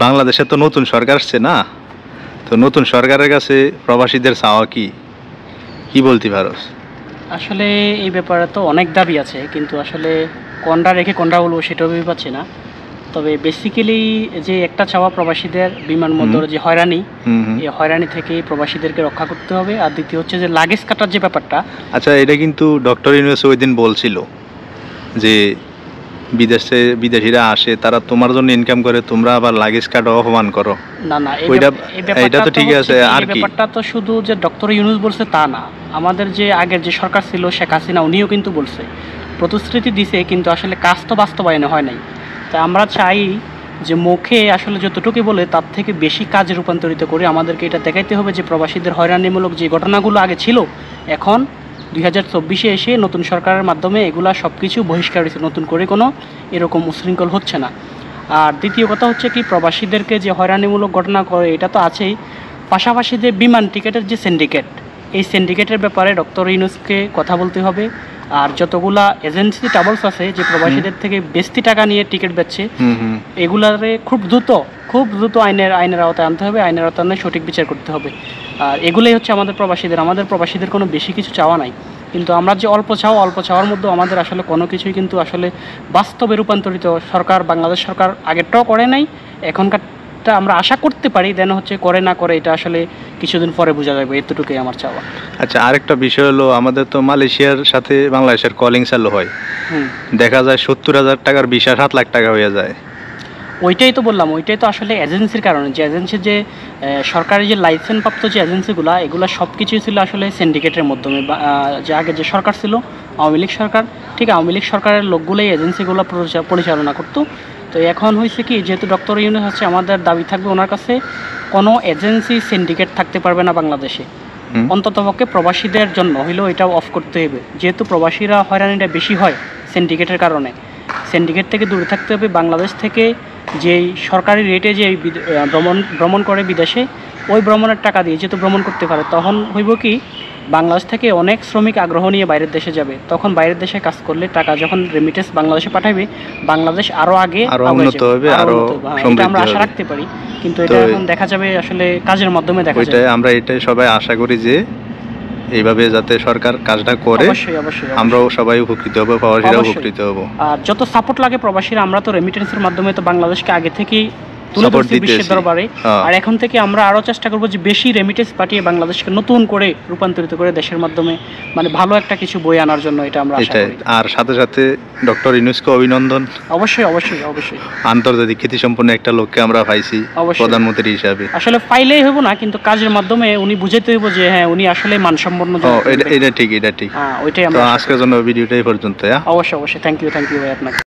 বাংলাদেশে তো নতুন সরকার আসছে না, তো নতুন সরকারের কাছে প্রবাসীদের চাওয়া কি কি বলতে পারোস? আসলে এই ব্যাপারে তো অনেক দাবি আছে, কিন্তু আসলে কোনটা রেখে কোনটা বলবো সেটাও ভেবে পাচ্ছি না। তবে বেসিক্যালি যে একটা চাওয়া প্রবাসীদের বিমানবন্দরে যে হয়রানি, এই হয়রানি থেকে প্রবাসীদেরকে রক্ষা করতে হবে। আর দ্বিতীয় হচ্ছে যে লাগেজ কাটার যে ব্যাপারটা। আচ্ছা, এটা কিন্তু ডক্টর ইউনূস ওই দিন বলছিল যে বিদেশিরা আসে, তারা তোমার জন্য ইনকাম করে, তোমরা আবার লাগেজ কাটা অপমান করো। না না, এটা তো ঠিক আছে। আর কি ব্যাপারটা তো শুধু যে ডক্টর ইউনূস বলছে তা না, আমাদের যে আগের যে সরকার ছিল শেখ হাসিনা, উনিও কিন্তু বলছে, প্রতিশ্রুতি দিছে, কিন্তু আসলে কাজ তো বাস্তবায়নে হয় নাই। তাই আমরা চাই যে মুখে আসলে যতটুকু বলে তার থেকে বেশি কাজে রূপান্তরিত করে আমাদেরকে এটা দেখাইতে হবে যে প্রবাসীদের হয়রানিমূলক যে ঘটনাগুলো আগে ছিল, এখন 2024-এ এসে নতুন সরকারের মাধ্যমে এগুলা সব কিছু বহিষ্কার হয়েছে, নতুন করে কোনো এরকম উশৃঙ্খল হচ্ছে না। আর দ্বিতীয় কথা হচ্ছে কি, প্রবাসীদেরকে যে হয়রানিমূলক ঘটনা করে এটা তো আছেই, পাশাপাশি যে বিমান টিকিটের যে সিন্ডিকেট, এই সিন্ডিকেটের ব্যাপারে ডক্টর ইউনূসকে কথা বলতে হবে। আর যতগুলা এজেন্সি ট্রাভেলস আছে যে প্রবাসীদের থেকে বেশি টাকা নিয়ে টিকিট বেচছে, এগুলারে খুব দ্রুত আইনের আওতায় আনতে হবে, আইনের আওতায় সঠিক বিচার করতে হবে। আর এগুলোই হচ্ছে আমাদের প্রবাসীদের কোনো বেশি কিছু চাওয়া নাই। কিন্তু আমরা যে অল্প চাওয়ার মধ্যে আমাদের আসলে কোনো কিছুই কিন্তু আসলে বাস্তবে রূপান্তরিত সরকার, বাংলাদেশ সরকার আগেরটাও করে নাই, এখনকারটা আমরা আশা করতে পারি, দেন হচ্ছে করে না করে এটা আসলে কিছুদিন পরে বোঝা যাবে। এতটুকুই আমার চাওয়া। আচ্ছা, আরেকটা বিষয় হলো, আমাদের তো মালয়েশিয়ার সাথে বাংলাদেশের কলিং চালু হয়, দেখা যায় 70,000 টাকার ভিসা 7 লাখ টাকা হয়ে যায়। ওইটাই তো বললাম, ওইটাই তো আসলে এজেন্সির কারণে, যে এজেন্সির যে সরকারি যে লাইসেন্স প্রাপ্ত যে এজেন্সিগুলো, এগুলো সব কিছুই ছিল আসলে সিন্ডিকেটের মাধ্যমে। যে আগে যে সরকার ছিল আওয়ামী লীগ সরকার, ঠিক আওয়ামী লীগ সরকারের লোকগুলোই এজেন্সিগুলো পরিচালনা করতো। তো এখন হয়েছে কি, যেহেতু ডক্টর ইউনূস হচ্ছে, আমাদের দাবি থাকবে ওনার কাছে কোনো এজেন্সি সিন্ডিকেট থাকতে পারবে না বাংলাদেশে, অন্ততপক্ষে প্রবাসীদের জন্য হইলেও এটাও অফ করতে হবে। যেহেতু প্রবাসীরা হয়রানিটা বেশি হয় সিন্ডিকেটের কারণে, সিন্ডিকেট থেকে দূরে থাকতে হবে। বাংলাদেশ থেকে যেই সরকারি রেটে যে ভ্রমণ করে বিদেশে, ওই ভ্রমণের টাকা দিয়ে যেহেতু ভ্রমণ করতে পারে, তখন হইব কি, বাংলাদেশ থেকে অনেক শ্রমিক আগ্রহ নিয়ে বাইরের দেশে যাবে। তখন বাইরের দেশে কাজ করলে টাকা যখন রেমিটেন্স বাংলাদেশে পাঠাবে, বাংলাদেশ আরও আগে উন্নত হবে, আরো এটা আমরা আশা রাখতে পারি। কিন্তু এটা এখন দেখা যাবে আসলে কাজের মাধ্যমে দেখা যাবে। আমরা এটাই সবাই আশা করি যে এইভাবে যাতে সরকার কাজটা করে, আমরাও সবাই উপকৃত হব, প্রবাসীরাও উপকৃত হব। আর যত সাপোর্ট লাগে প্রবাসীরা, আমরা তো রেমিটেন্সের মাধ্যমে তো বাংলাদেশকে আগে থেকেই তুলে ধরছি বিশ্বের দরবারে। আর এখন থেকে আমরা আরও চেষ্টা করবো যে বেশি রেমিটেন্স পাঠিয়ে বাংলাদেশকে নতুন করে রূপান্তরিত করে দেশের মাধ্যমে মানে ভালো একটা কিছু বই আনার জন্য এটা আমরা আশা করি। আর সাথে সাথে ডক্টর ইউনূসকে অভিনন্দন। অবশ্যই। আন্তর্জাতিক খ্যাতিসম্পন্ন একটা লোককে আমরা পাইছি প্রধানমন্ত্রী হিসাবে। আসলে ফাইলেই হইব না, কিন্তু কাজের মাধ্যমে উনি বুঝাইতে হইব যে হ্যাঁ, উনি আসলে মানসম্পন্ন। এটা ঠিক। ওইটাই আমরা। আজকের জন্য ভিডিওটাই পর্যন্ত। অবশ্যই। থ্যাংক ইউ ভাই আপনাকে।